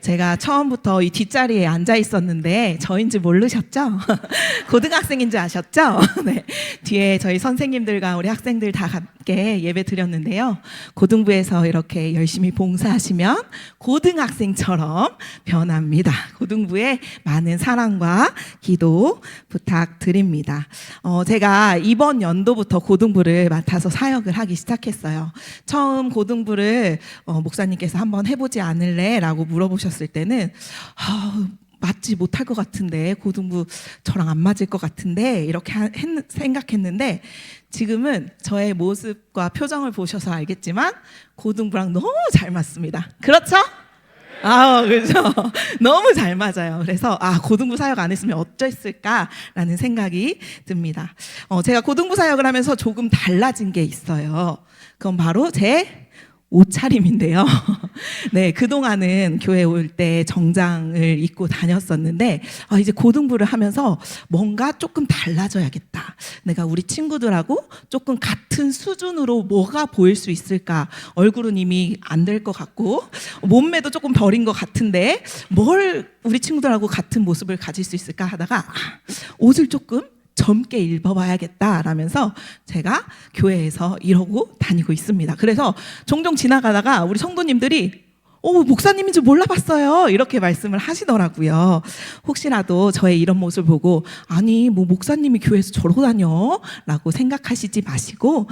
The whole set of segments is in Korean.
제가 처음부터 이 뒷자리에 앉아 있었는데 저인지 모르셨죠? 고등학생인 줄 아셨죠? 네. 뒤에 저희 선생님들과 우리 학생들 다 함께 예배 드렸는데요. 고등부에서 이렇게 열심히 봉사하시면 고등학생처럼 변합니다. 고등부에 많은 사랑과 기도 부탁드립니다. 제가 이번 연도부터 고등부를 맡아서 사역을 하기 시작했어요. 처음 고등부를 목사님께서 한번 해보지 않을래? 라고 물어보셨을 때는 맞지 못할 것 같은데, 고등부 저랑 안 맞을 것 같은데 이렇게 생각했는데, 지금은 저의 모습과 표정을 보셔서 알겠지만 고등부랑 너무 잘 맞습니다. 그렇죠? 그렇죠. 너무 잘 맞아요. 그래서 고등부 사역 안 했으면 어땠을까라는 생각이 듭니다. 제가 고등부 사역을 하면서 조금 달라진 게 있어요. 그건 바로 제 옷차림인데요. 네, 그동안은 교회 올 때 정장을 입고 다녔었는데, 이제 고등부를 하면서 뭔가 조금 달라져야겠다. 내가 우리 친구들하고 조금 같은 수준으로 뭐가 보일 수 있을까? 얼굴은 이미 안 될 것 같고, 몸매도 조금 버린 것 같은데, 뭘 우리 친구들하고 같은 모습을 가질 수 있을까 하다가, 옷을 조금 젊게 입어봐야겠다라면서 제가 교회에서 이러고 다니고 있습니다. 그래서 종종 지나가다가 우리 성도님들이 목사님인 줄 몰라봤어요, 이렇게 말씀을 하시더라고요. 혹시라도 저의 이런 모습을 보고 목사님이 교회에서 저러고 다녀? 라고 생각하시지 마시고,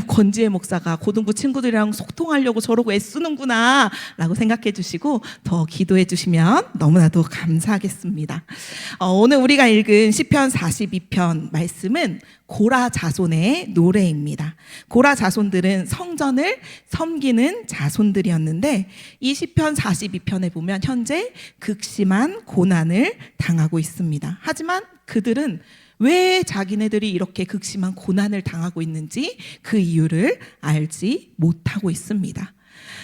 권지혜 목사가 고등부 친구들이랑 소통하려고 저러고 애쓰는구나 라고 생각해 주시고 더 기도해 주시면 너무나도 감사하겠습니다. 오늘 우리가 읽은 시편 42편 말씀은 고라 자손의 노래입니다. 고라 자손들은 성전을 섬기는 자손들이었는데, 이 시편 42편에 보면 현재 극심한 고난을 당하고 있습니다. 하지만 그들은 왜 자기네들이 이렇게 극심한 고난을 당하고 있는지 그 이유를 알지 못하고 있습니다.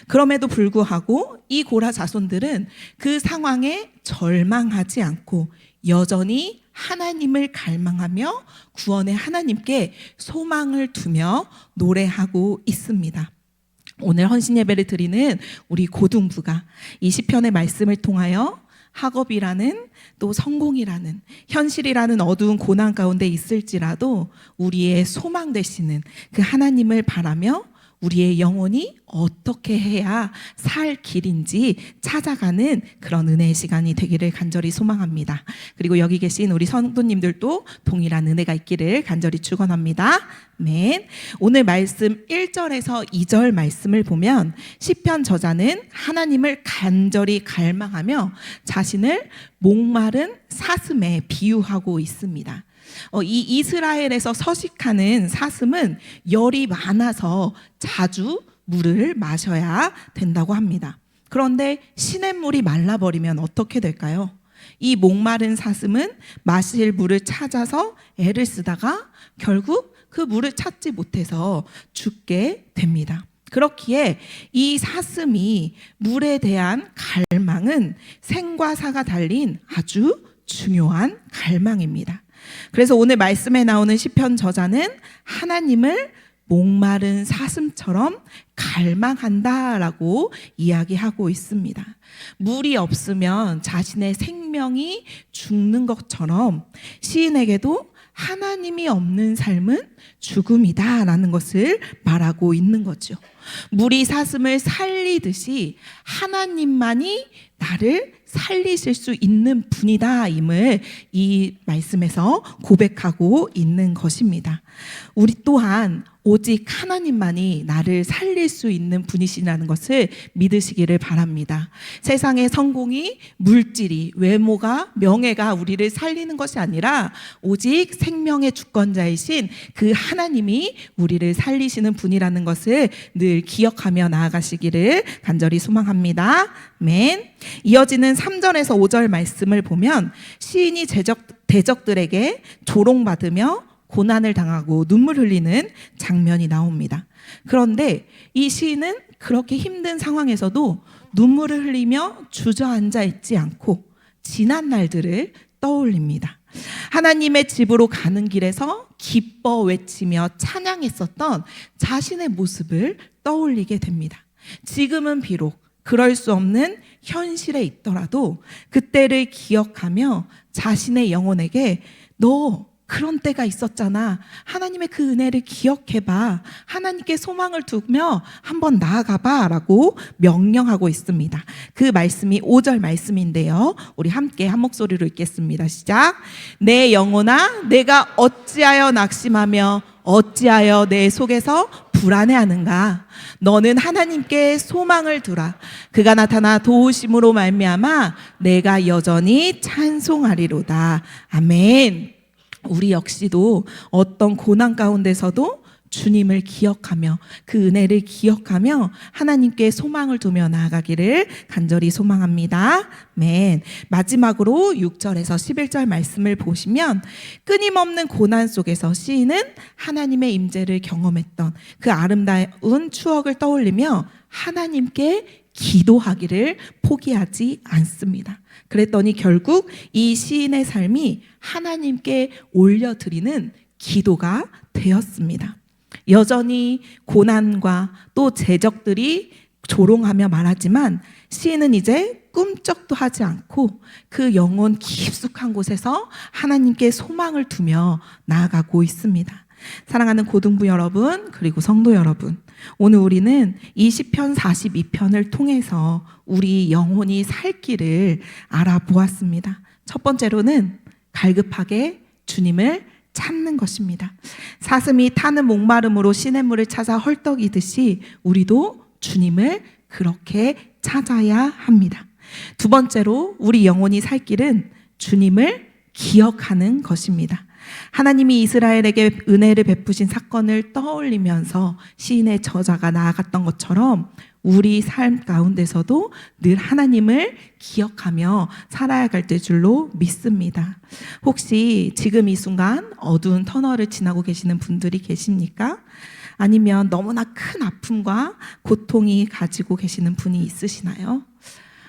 그럼에도 불구하고 이 고라 자손들은 그 상황에 절망하지 않고 여전히 하나님을 갈망하며 구원의 하나님께 소망을 두며 노래하고 있습니다. 오늘 헌신 예배를 드리는 우리 고등부가 이 시편의 말씀을 통하여 학업이라는, 또 성공이라는, 현실이라는 어두운 고난 가운데 있을지라도 우리의 소망 되시는 그 하나님을 바라며 우리의 영혼이 어떻게 해야 살 길인지 찾아가는 그런 은혜의 시간이 되기를 간절히 소망합니다. 그리고 여기 계신 우리 성도님들도 동일한 은혜가 있기를 간절히 축원합니다. 아멘. 오늘 말씀 1절에서 2절 말씀을 보면 시편 저자는 하나님을 간절히 갈망하며 자신을 목마른 사슴에 비유하고 있습니다. 이 이스라엘에서 서식하는 사슴은 열이 많아서 자주 물을 마셔야 된다고 합니다. 그런데 시냇물이 말라버리면 어떻게 될까요? 이 목마른 사슴은 마실 물을 찾아서 애를 쓰다가 결국 그 물을 찾지 못해서 죽게 됩니다. 그렇기에 이 사슴이 물에 대한 갈망은 생과 사가 달린 아주 중요한 갈망입니다. 그래서 오늘 말씀에 나오는 시편 저자는 하나님을 목마른 사슴처럼 갈망한다라고 이야기하고 있습니다. 물이 없으면 자신의 생명이 죽는 것처럼 시인에게도 하나님이 없는 삶은 죽음이다라는 것을 말하고 있는 거죠. 물이 사슴을 살리듯이 하나님만이 나를 살리실 수 있는 분이다임을 이 말씀에서 고백하고 있는 것입니다. 우리 또한 오직 하나님만이 나를 살릴 수 있는 분이시라는 것을 믿으시기를 바랍니다. 세상의 성공이, 물질이, 외모가, 명예가 우리를 살리는 것이 아니라 오직 생명의 주권자이신 그 하나님이 우리를 살리시는 분이라는 것을 늘 기억하며 나아가시기를 간절히 소망합니다. 아멘. 이어지는 3절에서 5절 말씀을 보면 시인이 대적들에게 조롱받으며 고난을 당하고 눈물 흘리는 장면이 나옵니다. 그런데 이 시인은 그렇게 힘든 상황에서도 눈물을 흘리며 주저앉아 있지 않고 지난 날들을 떠올립니다. 하나님의 집으로 가는 길에서 기뻐 외치며 찬양했었던 자신의 모습을 떠올리게 됩니다. 지금은 비록 그럴 수 없는 현실에 있더라도 그때를 기억하며 자신의 영혼에게 너 그런 때가 있었잖아. 하나님의 그 은혜를 기억해봐. 하나님께 소망을 두며 한번 나아가봐 라고 명령하고 있습니다. 그 말씀이 5절 말씀인데요. 우리 함께 한 목소리로 읽겠습니다. 시작. 내 영혼아 내가 어찌하여 낙심하며 어찌하여 내 속에서 불안해하는가. 너는 하나님께 소망을 두라. 그가 나타나 도우심으로 말미암아 내가 여전히 찬송하리로다. 아멘. 우리 역시도 어떤 고난 가운데서도 주님을 기억하며 그 은혜를 기억하며 하나님께 소망을 두며 나아가기를 간절히 소망합니다. 아멘. 마지막으로 6절에서 11절 말씀을 보시면 끊임없는 고난 속에서 시인은 하나님의 임재를 경험했던 그 아름다운 추억을 떠올리며 하나님께 기도하기를 포기하지 않습니다. 그랬더니 결국 이 시인의 삶이 하나님께 올려드리는 기도가 되었습니다. 여전히 고난과 또 재적들이 조롱하며 말하지만 시인은 이제 꿈쩍도 하지 않고 그 영혼 깊숙한 곳에서 하나님께 소망을 두며 나아가고 있습니다. 사랑하는 고등부 여러분, 그리고 성도 여러분, 오늘 우리는 이 시편 42편을 통해서 우리 영혼이 살 길을 알아보았습니다. 첫 번째로는 갈급하게 주님을 찾는 것입니다. 사슴이 타는 목마름으로 시냇물을 찾아 헐떡이듯이 우리도 주님을 그렇게 찾아야 합니다. 두 번째로 우리 영혼이 살 길은 주님을 기억하는 것입니다. 하나님이 이스라엘에게 은혜를 베푸신 사건을 떠올리면서 시인의 저자가 나아갔던 것처럼 우리 삶 가운데서도 늘 하나님을 기억하며 살아야 할 줄로 믿습니다. 혹시 지금 이 순간 어두운 터널을 지나고 계시는 분들이 계십니까? 아니면 너무나 큰 아픔과 고통이 가지고 계시는 분이 있으시나요?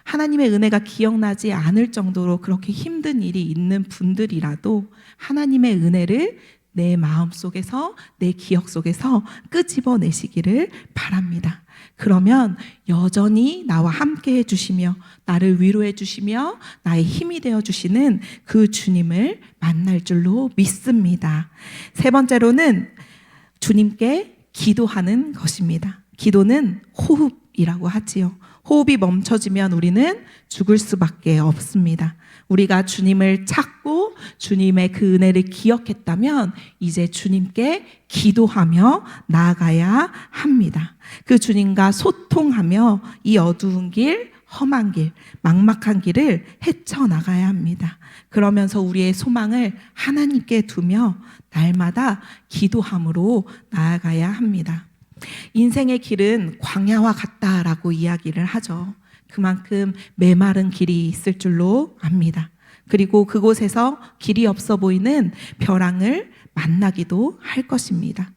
하나님의 은혜가 기억나지 않을 정도로 그렇게 힘든 일이 있는 분들이라도 하나님의 은혜를 내 마음속에서, 내 기억 속에서 끄집어내시기를 바랍니다. 그러면 여전히 나와 함께 해주시며 나를 위로해 주시며 나의 힘이 되어주시는 그 주님을 만날 줄로 믿습니다. 세 번째로는 주님께 기도하는 것입니다. 기도는 호흡이라고 하지요. 호흡이 멈춰지면 우리는 죽을 수밖에 없습니다. 우리가 주님을 찾고 주님의 그 은혜를 기억했다면 이제 주님께 기도하며 나아가야 합니다. 그 주님과 소통하며 이 어두운 길, 험한 길, 막막한 길을 헤쳐나가야 합니다. 그러면서 우리의 소망을 하나님께 두며 날마다 기도함으로 나아가야 합니다. 인생의 길은 광야와 같다라고 이야기를 하죠. 그만큼 메마른 길이 있을 줄로 압니다. 그리고 그곳에서 길이 없어 보이는 벼랑을 만나기도 할 것입니다.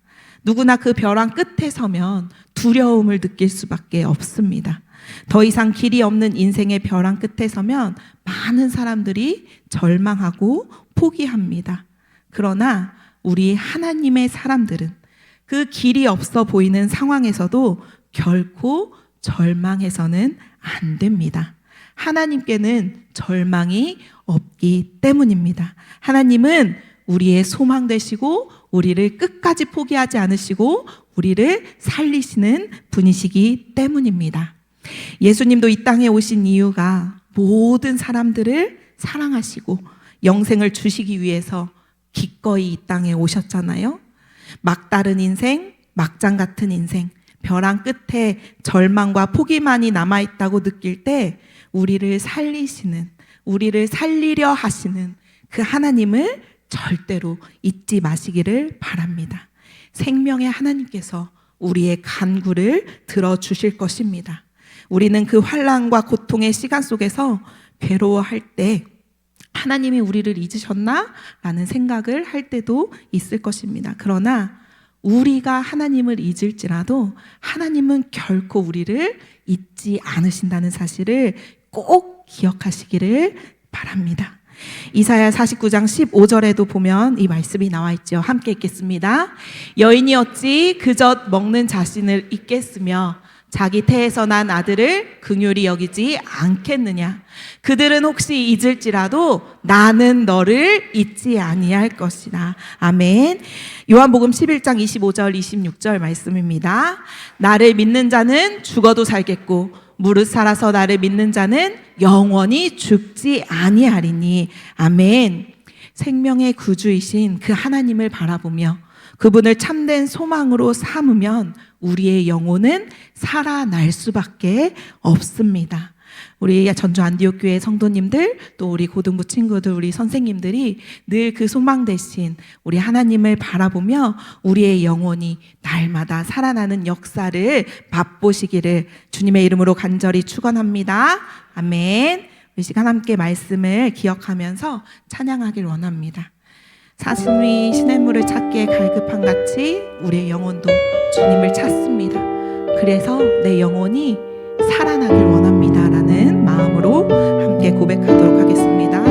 누구나 그 벼랑 끝에 서면 두려움을 느낄 수밖에 없습니다. 더 이상 길이 없는 인생의 벼랑 끝에 서면 많은 사람들이 절망하고 포기합니다. 그러나 우리 하나님의 사람들은 그 길이 없어 보이는 상황에서도 결코 절망해서는 안 됩니다. 하나님께는 절망이 없기 때문입니다. 하나님은 우리의 소망 되시고 우리를 끝까지 포기하지 않으시고 우리를 살리시는 분이시기 때문입니다. 예수님도 이 땅에 오신 이유가 모든 사람들을 사랑하시고 영생을 주시기 위해서 기꺼이 이 땅에 오셨잖아요. 막다른 인생, 막장 같은 인생, 벼랑 끝에 절망과 포기만이 남아있다고 느낄 때 우리를 살리시는, 우리를 살리려 하시는 그 하나님을 절대로 잊지 마시기를 바랍니다. 생명의 하나님께서 우리의 간구를 들어주실 것입니다. 우리는 그 환난과 고통의 시간 속에서 괴로워할 때 하나님이 우리를 잊으셨나? 라는 생각을 할 때도 있을 것입니다. 그러나 우리가 하나님을 잊을지라도 하나님은 결코 우리를 잊지 않으신다는 사실을 꼭 기억하시기를 바랍니다. 이사야 49장 15절에도 보면 이 말씀이 나와 있죠. 함께 읽겠습니다. 여인이 어찌 그저 먹는 자신을 잊겠으며 자기 태에서 난 아들을 긍휼히 여기지 않겠느냐. 그들은 혹시 잊을지라도 나는 너를 잊지 아니할 것이다. 아멘. 요한복음 11장 25절 26절 말씀입니다. 나를 믿는 자는 죽어도 살겠고 무릇 살아서 나를 믿는 자는 영원히 죽지 아니하리니. 아멘. 생명의 구주이신 그 하나님을 바라보며 그분을 참된 소망으로 삼으면 우리의 영혼은 살아날 수밖에 없습니다. 우리 전주 안디옥 교회 성도님들, 또 우리 고등부 친구들, 우리 선생님들이 늘 그 소망 대신 우리 하나님을 바라보며 우리의 영혼이 날마다 살아나는 역사를 맛보시기를 주님의 이름으로 간절히 축원합니다. 아멘. 이 시간 함께 말씀을 기억하면서 찬양하길 원합니다. 사슴이 시냇물을 찾기에 갈급한 같이 우리의 영혼도 주님을 찾습니다. 그래서 내 영혼이 살아나길 원합니다 라는 마음으로 함께 고백하도록 하겠습니다.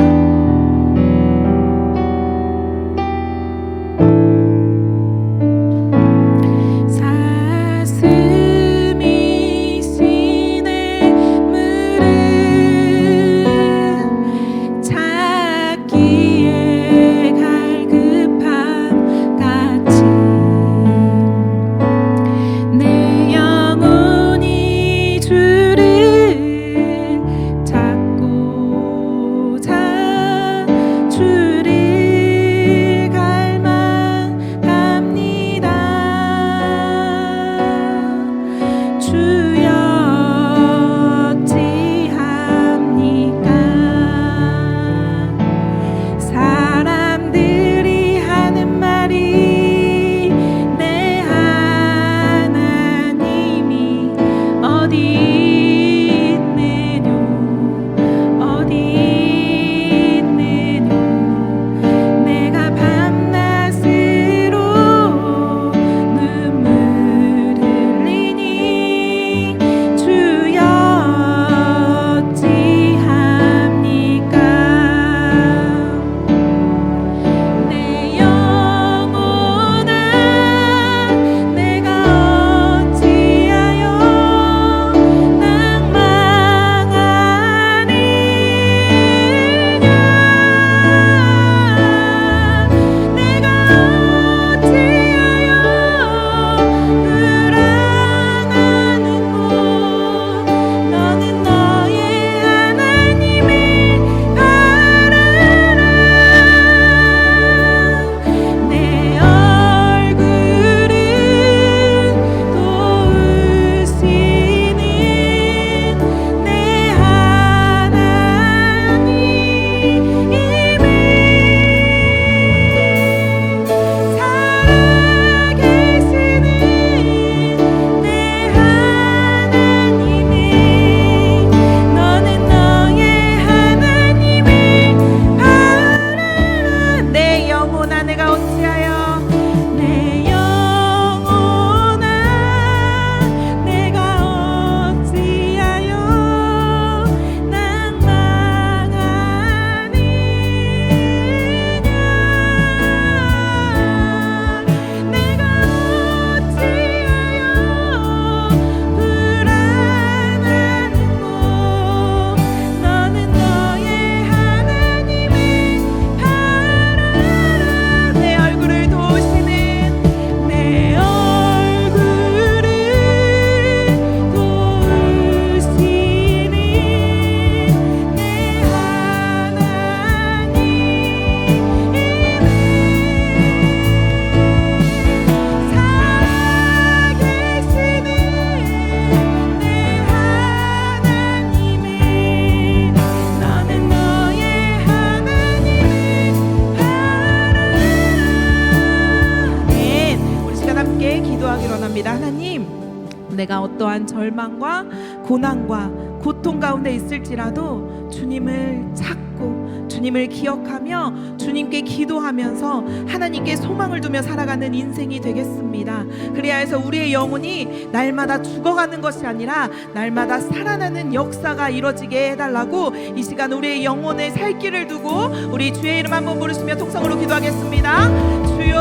내가 어떠한 절망과 고난과 고통 가운데 있을지라도 주님을 찾고 주님을 기억하며 주님께 기도하면서 하나님께 소망을 두며 살아가는 인생이 되겠습니다. 그래야 해서 우리의 영혼이 날마다 죽어가는 것이 아니라 날마다 살아나는 역사가 이루어지게 해달라고 이 시간 우리의 영혼에 살 길을 두고 우리 주의 이름 한번 부르시며 통성으로 기도하겠습니다. 주여